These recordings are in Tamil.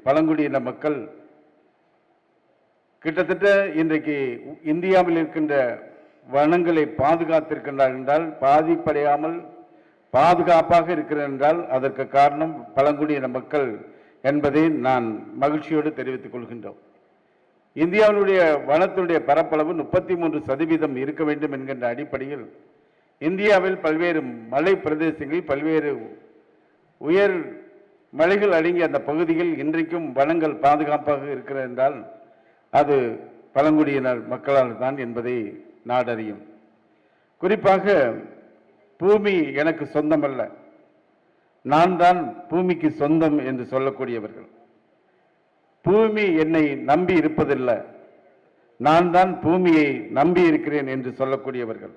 பழங்குடியின மக்கள் கிட்டத்தட்ட இன்றைக்கு இந்தியாவில் இருக்கின்ற வனங்களை பாதுகாத்திருக்கின்றார் என்றால், பாதிப்படையாமல் பாதுகாப்பாக இருக்கிறார் என்றால் அதற்கு காரணம் பழங்குடியின மக்கள் என்பதை நான் மகிழ்ச்சியோடு தெரிவித்துக் கொள்கின்றோம். இந்தியாவினுடைய வனத்தினுடைய பரப்பளவு 33% இருக்க வேண்டும் என்கின்ற அடிப்படையில் இந்தியாவில் பல்வேறு மலை பிரதேசங்களில் பல்வேறு உயர் மலைகள் அடங்கிய அந்த பகுதியில் இன்றைக்கும் வனங்கள் பாதுகாப்பாக இருக்கிறது என்றால் அது பழங்குடியினர் மக்களால் தான் என்பதை நாடறியும். குறிப்பாக பூமி எனக்கு சொந்தமல்ல, நான் தான் பூமிக்கு சொந்தம் என்று சொல்லக்கூடியவர்கள். பூமி என்னை நம்பி இருப்பதில்லை, நான் தான் பூமியை நம்பி இருக்கிறேன் என்று சொல்லக்கூடியவர்கள்.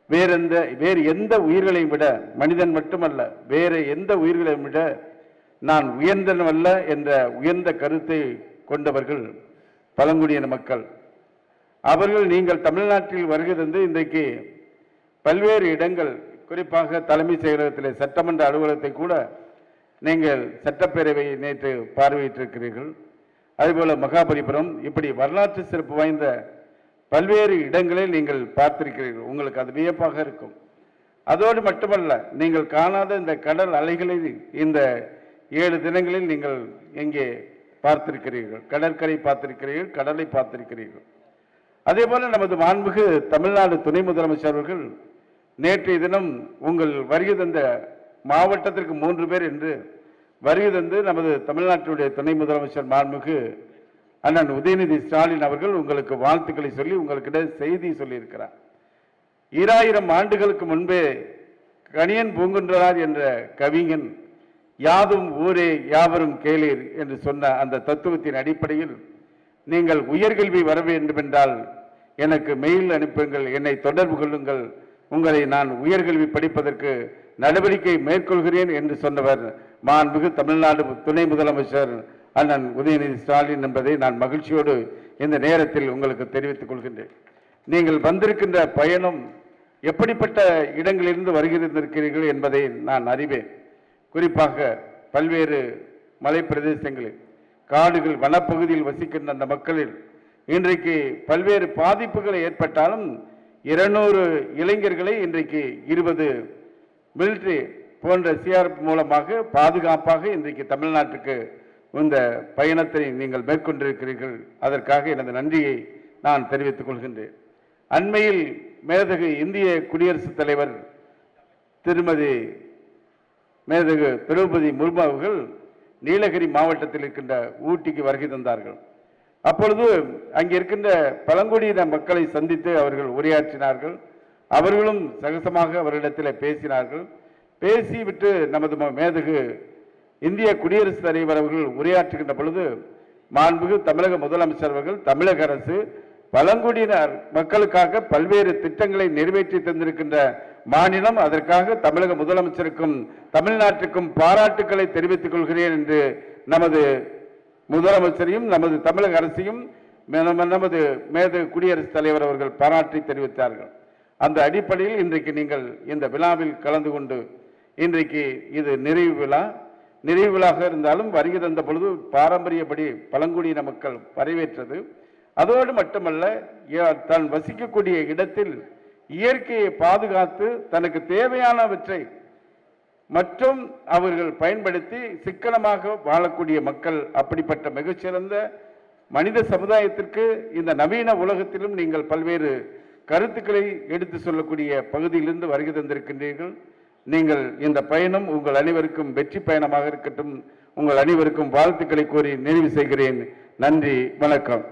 வேறு எந்த உயிர்களையும் விட, மனிதன் மட்டுமல்ல, வேறு எந்த உயிர்களையும் விட நான் உயர்ந்தனவல்ல என்ற உயர்ந்த கருத்தை கொண்டவர்கள் பழங்குடியின மக்கள். அவர்கள் நீங்கள் தமிழ்நாட்டில் வருகை தந்து இன்றைக்கு பல்வேறு இடங்கள், குறிப்பாக தலைமைச் செயலகத்தில் சட்டமன்ற அலுவலகத்தை கூட நீங்கள் சட்டப்பேரவையை நேற்று பார்வையிட்டிருக்கிறீர்கள். அதேபோல மகாபலிபுரம், இப்படி வரலாற்று சிறப்பு வாய்ந்த பல்வேறு இடங்களில் நீங்கள் பார்த்திருக்கிறீர்கள். உங்களுக்கு அது வியப்பாக இருக்கும். அதோடு மட்டுமல்ல, நீங்கள் காணாத இந்த கடல் அலைகளை இந்த 7 தினங்களில் நீங்கள் எங்கே பார்த்திருக்கிறீர்கள். கடற்கரை பார்த்திருக்கிறீர்கள், கடலை பார்த்திருக்கிறீர்கள். அதே போல நமது மாண்புமிகு தமிழ்நாடு துணை முதலமைச்சர் அவர்கள் நேற்றைய தினம் உங்கள் வருகை தந்த மாவட்டத்திற்கு 3 பேர் என்று வருகை தந்து நமது தமிழ்நாட்டினுடைய துணை முதலமைச்சர் மாண்புமிகு அண்ணன் உதயநிதி ஸ்டாலின் அவர்கள் உங்களுக்கு வாழ்த்துக்களை சொல்லி உங்களுக்கிட்ட செய்தி சொல்லியிருக்கிறார். 2000 ஆண்டுகளுக்கு முன்பே கணியன் பூங்குன்றனார் என்ற கவிஞன் யாதும் ஊரே யாவரும் கேளீர் என்று சொன்ன அந்த தத்துவத்தின் அடிப்படையில் நீங்கள் உயர்கல்வி வர வேண்டும் என்றால் எனக்கு மெயில் அனுப்புங்கள், என்னை தொடர்பு கொள்ளுங்கள், உங்களை நான் உயர்கல்வி படிப்பதற்கு நடவடிக்கை மேற்கொள்கிறேன் என்று சொன்னவர் மாண்புமிகு தமிழ்நாடு துணை முதலமைச்சர் அண்ணன் உதயநிதி ஸ்டாலின் என்பதை நான் மகிழ்ச்சியோடு இந்த நேரத்தில் உங்களுக்கு தெரிவித்துக் கொள்கின்றேன். நீங்கள் வந்திருக்கின்ற பயணம் எப்படிப்பட்ட இடங்களிலிருந்து வருகிறீர்கள் என்பதை நான் அறிவேன். குறிப்பாக பல்வேறு மலை பிரதேசங்களில், காடுகள், வனப்பகுதியில் வசிக்கின்ற அந்த மக்களில் இன்றைக்கு பல்வேறு பாதிப்புகள் ஏற்பட்டாலும் 200 இளைஞர்களை இன்றைக்கு 20 மிலிட்டரி போன்ற சிஆர்எஃப் மூலமாக பாதுகாப்பாக இன்றைக்கு தமிழ்நாட்டுக்கு இந்த பயணத்தை நீங்கள் மேற்கொண்டிருக்கிறீர்கள். அதற்காக எனது நன்றியை நான் தெரிவித்துக் கொள்கின்றேன். அண்மையில் மேதகு இந்திய குடியரசுத் தலைவர் திருமதி மேதகு திரௌபதி முர்மு அவர்கள் நீலகிரி மாவட்டத்தில் இருக்கின்ற ஊட்டிக்கு வருகை தந்தார்கள். அப்பொழுது அங்கே இருக்கின்ற பழங்குடியின மக்களை சந்தித்து அவர்கள் உரையாற்றினார்கள். அவர்களும் சகசமாக அவரிடத்தில் பேசினார்கள். பேசிவிட்டு நமது மேதகு இந்திய குடியரசுத் தலைவர் அவர்கள் உரையாற்றுகின்ற பொழுது மாண்புமிகு தமிழக முதலமைச்சர் அவர்கள் தமிழக அரசு பழங்குடியினர் மக்களுக்காக பல்வேறு திட்டங்களை நிறைவேற்றி தந்திருக்கின்ற மாநிலம், அதற்காக தமிழக முதலமைச்சருக்கும் தமிழ்நாட்டுக்கும் பாராட்டுக்களை தெரிவித்துக் கொள்கிறேன் என்று நமது முதலமைச்சரையும் நமது தமிழக அரசையும் நமது மேதகு குடியரசுத் தலைவர் அவர்கள் பாராட்டி தெரிவித்தார்கள். அந்த அடிப்படையில் இன்றைக்கு நீங்கள் இந்த விழாவில் கலந்து கொண்டு, இன்றைக்கு இது நிறைவு விழாக இருந்தாலும் வருகை தந்த பொழுது பாரம்பரியப்படி பழங்குடியின மக்கள் வரவேற்றது. அதோடு மட்டுமல்ல, தான் வசிக்கக்கூடிய இடத்தில் இயற்கையை பாதுகாத்து தனக்கு தேவையானவற்றை மற்றும் அவர்கள் பயன்படுத்தி சிக்கனமாக வாழக்கூடிய மக்கள். அப்படிப்பட்ட மிகச்சிறந்த மனித சமுதாயத்திற்கு இந்த நவீன உலகத்திலும் நீங்கள் பல்வேறு கருத்துக்களை எடுத்து சொல்லக்கூடிய பகுதியிலிருந்து வருகை தந்திருக்கின்றீர்கள். நீங்கள் இந்த பயணம் உங்கள் அனைவருக்கும் வெற்றி பயணமாக இருக்கட்டும். உங்கள் அனைவருக்கும் வாழ்த்துக்களை கோரி நிறைவு செய்கிறேன். நன்றி, வணக்கம்.